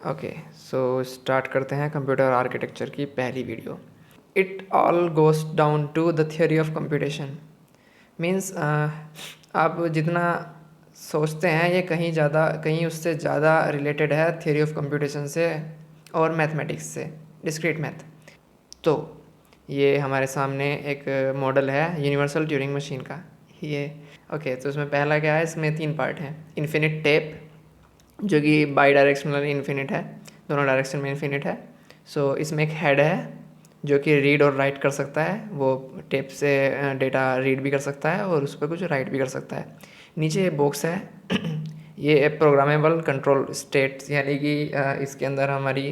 Okay, so start करते हैं computer architecture की पहली video. It all goes down to the theory of computation. Means आप जितना सोचते हैं ये कहीं उससे ज़्यादा रिलेटेड है थियोरी ऑफ कंप्यूटेशन से और मैथमेटिक्स से, डिस्क्रीट मैथ। तो ये हमारे सामने एक मॉडल है यूनिवर्सल ट्यूरिंग मशीन का। ये ओके, तो इसमें पहला क्या है, इसमें 3 पार्ट हैं। इन्फिनिट टेप, जो कि बाई डायरेक्शनल इन्फिनिट है, दोनों डायरेक्शन में इन्फिनिट है। सो इसमें एक हेड है जो कि रीड और राइट कर सकता है, वो टेप से डेटा रीड भी कर सकता है और उस पर कुछ राइट भी कर सकता है। नीचे ये बॉक्स है ये प्रोग्रामेबल कंट्रोल स्टेट्स, यानी कि इसके अंदर हमारी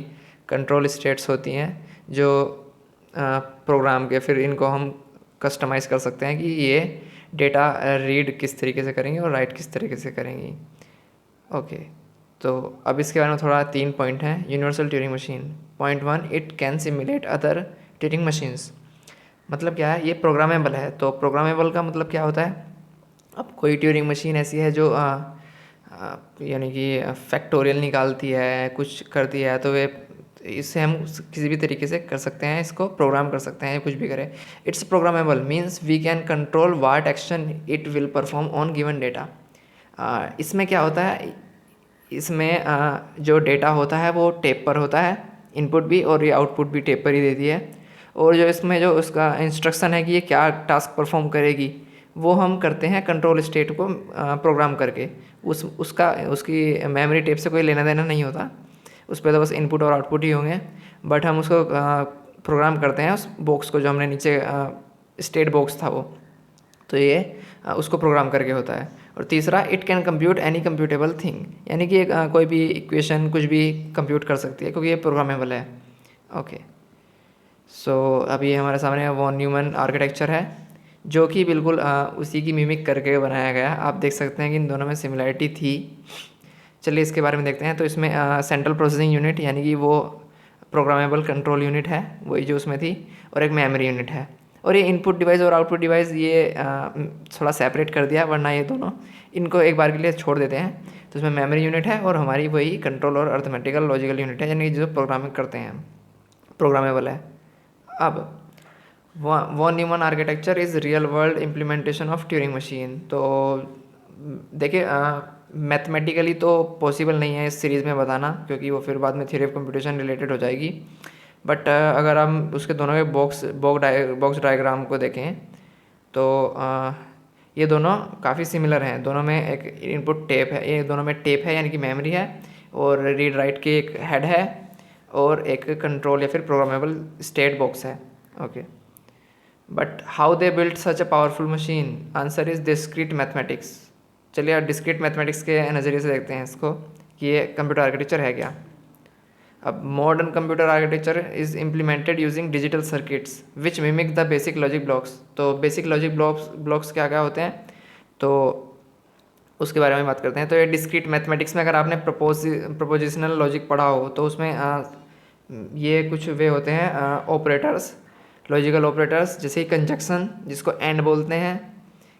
कंट्रोल स्टेट्स होती हैं जो प्रोग्राम के, फिर इनको हम कस्टमाइज़ कर सकते हैं कि ये डेटा रीड किस तरीके से करेंगे और राइट किस तरीके से करेंगी। ओके, तो अब इसके बारे में थोड़ा 3 पॉइंट हैं। Universal Turing machine. Point 1, it can simulate other Turing machines. मतलब क्या है, ये प्रोग्रामेबल है। तो प्रोग्रामेबल का मतलब क्या होता है, अब कोई ट्यूरिंग मशीन ऐसी है जो यानी कि फैक्टोरियल निकालती है, कुछ करती है, तो वे इससे हम किसी भी तरीके से कर सकते हैं, इसको प्रोग्राम कर सकते हैं, कुछ भी करें। It's programmable means we can control what action it will perform on given data. इसमें क्या होता है, इसमें जो डेटा होता है वो टेप पर होता है, इनपुट भी और ये आउटपुट भी टेप पर ही देती है। और जो इसमें जो उसका इंस्ट्रक्शन है कि ये क्या टास्क परफॉर्म करेगी, वो हम करते हैं कंट्रोल स्टेट को प्रोग्राम करके। उसकी मेमोरी टेप से कोई लेना देना नहीं होता, उस पर तो बस इनपुट और आउटपुट ही होंगे। बट हम उसको प्रोग्राम करते हैं, उस बॉक्स को जो हमने नीचे स्टेट बॉक्स था वो, तो ये उसको प्रोग्राम करके होता है। और तीसरा, it can compute any computable thing, यानी कि कोई भी इक्वेशन कुछ भी कंप्यूट कर सकती है क्योंकि ये प्रोग्रामेबल है। ओके, सो अभी हमारे सामने वॉन न्यूमन आर्किटेक्चर है जो कि बिल्कुल उसी की मिमिक करके बनाया गया। आप देख सकते हैं कि इन दोनों में सिमिलरिटी थी। चलिए इसके बारे में देखते हैं। तो इसमें सेंट्रल प्रोसेसिंग यूनिट, यानी कि वो प्रोग्रामेबल कंट्रोल यूनिट है, वही जो उसमें थी, और एक मेमोरी यूनिट है। और ये इनपुट डिवाइस और आउटपुट डिवाइस ये थोड़ा सेपरेट कर दिया, वरना ये दोनों इनको एक बार के लिए छोड़ देते हैं। तो इसमें मेमोरी यूनिट है और हमारी वही कंट्रोल और अर्थमेटिकल लॉजिकल यूनिट है, यानी जो प्रोग्रामिंग करते हैं, प्रोग्रामेबल है। अब von Neumann architecture is real world implementation of Turing machine. तो देखिए, मैथमेटिकली तो पॉसिबल नहीं है इस सीरीज़ में बताना, क्योंकि वो फिर बाद में थ्योरी ऑफ कंप्यूटेशन रिलेटेड हो जाएगी। बट अगर हम उसके दोनों के बॉक्स डायग्राम को देखें तो ये दोनों काफ़ी सिमिलर हैं। दोनों में एक इनपुट टेप है, ये दोनों में टेप है यानी कि मेमोरी है, और रीड राइट की एक हेड है, और एक कंट्रोल या फिर प्रोग्रामेबल स्टेट बॉक्स है। Okay, but how they built such a powerful machine? Answer is discrete mathematics. चलिए आप डिस्क्रीट मैथमेटिक्स के नज़रिए से देखते हैं इसको कि ये कंप्यूटर आर्किटेक्चर है क्या। अब modern computer architecture is implemented using digital circuits which mimic the basic logic blocks. तो बेसिक लॉजिक ब्लॉक्स क्या क्या होते हैं, तो उसके बारे में बात करते हैं। तो ये डिस्क्रीट मैथमेटिक्स में अगर आपने प्रोपोजिशनल लॉजिक पढ़ा हो तो उसमें ये कुछ वे होते हैं ऑपरेटर्स, लॉजिकल ऑपरेटर्स, जैसे कंजक्शन जिसको एंड बोलते हैं,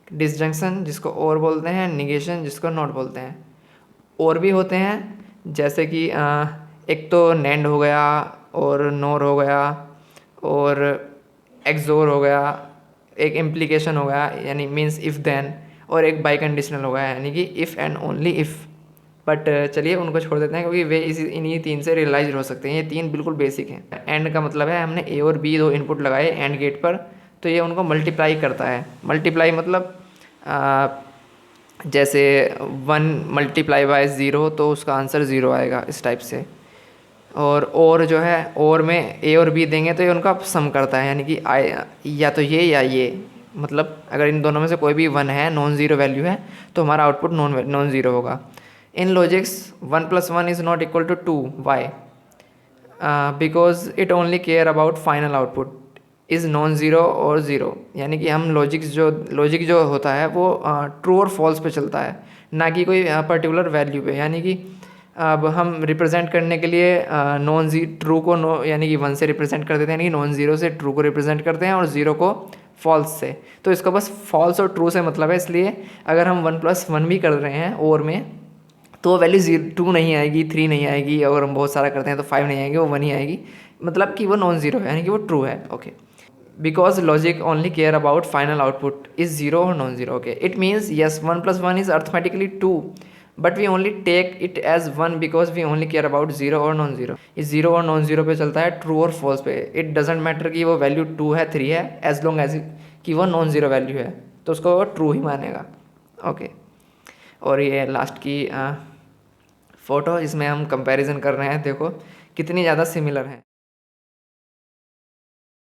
डिसजंक्शन जिसको और बोलते हैं, निगेशन जिसको नॉट बोलते हैं। और भी होते हैं जैसे कि एक तो नैंड हो गया, और नोर हो गया, और एक्सोर हो गया, एक इम्प्लीकेशन हो गया यानी मीन्स इफ़ देन, और एक बाई कंडीशनल हो गया यानी कि if and only if. But चलिए उनको छोड़ देते हैं क्योंकि वे इन्हीं 3 से रियलाइज हो सकते हैं। ये 3 बिल्कुल बेसिक हैं। एंड का मतलब है हमने ए और बी 2 इनपुट लगाए एंड गेट पर, तो ये उनको मल्टीप्लाई करता है। मल्टीप्लाई मतलब जैसे 1 मल्टीप्लाई बाय 0 तो उसका आंसर 0 आएगा, इस टाइप से। और जो है, और में ए और बी देंगे तो ये उनका सम करता है, यानी कि या तो ये या ये, मतलब अगर इन दोनों में से कोई भी 1 है, नॉन ज़ीरो वैल्यू है, तो हमारा आउटपुट नॉन ज़ीरो होगा। In logics 1 + 1 is not equal to 2। Why? Because it only care about final output is non zero और ज़ीरो, यानी कि हम लॉजिक जो होता है वो ट्रू और फॉल्स पे चलता है, ना कि कोई पर्टिकुलर वैल्यू पे। यानी कि अब हम रिप्रेजेंट करने के लिए ट्रू को यानी कि 1 से रिप्रेजेंट कर देते हैं, यानी कि नॉन ज़ीरो से ट्रू को रिप्रेजेंट करते हैं और 0 को फॉल्स से। तो इसको बस फॉल्स और ट्रू से मतलब है, इसलिए अगर हम 1 + 1 भी कर रहे हैं और में, तो वो वैल्यू 2 नहीं आएगी, 3 नहीं आएगी, अगर हम बहुत सारा करते हैं तो 5 नहीं आएगी, वो 1 ही आएगी, मतलब कि वो नॉन ज़ीरो है, यानी कि वो ट्रू है। Okay, because logic only care about final output is zero और non zero. Okay, it means yes 1 + 1 is arithmetically 2, but we only take it as 1 because we only care about zero और non zero. इस zero और non zero पे चलता है, true और false पे। It doesn't matter कि वो वैल्यू 2 है, 3 है, एज लॉन्ग एज कि वो नॉन ज़ीरो वैल्यू है, तो उसको वो ट्रू ही मानेगा। ओके, और ये लास्ट की फ़ोटो, इसमें हम कंपैरिजन कर रहे हैं, देखो कितनी ज़्यादा सिमिलर हैं।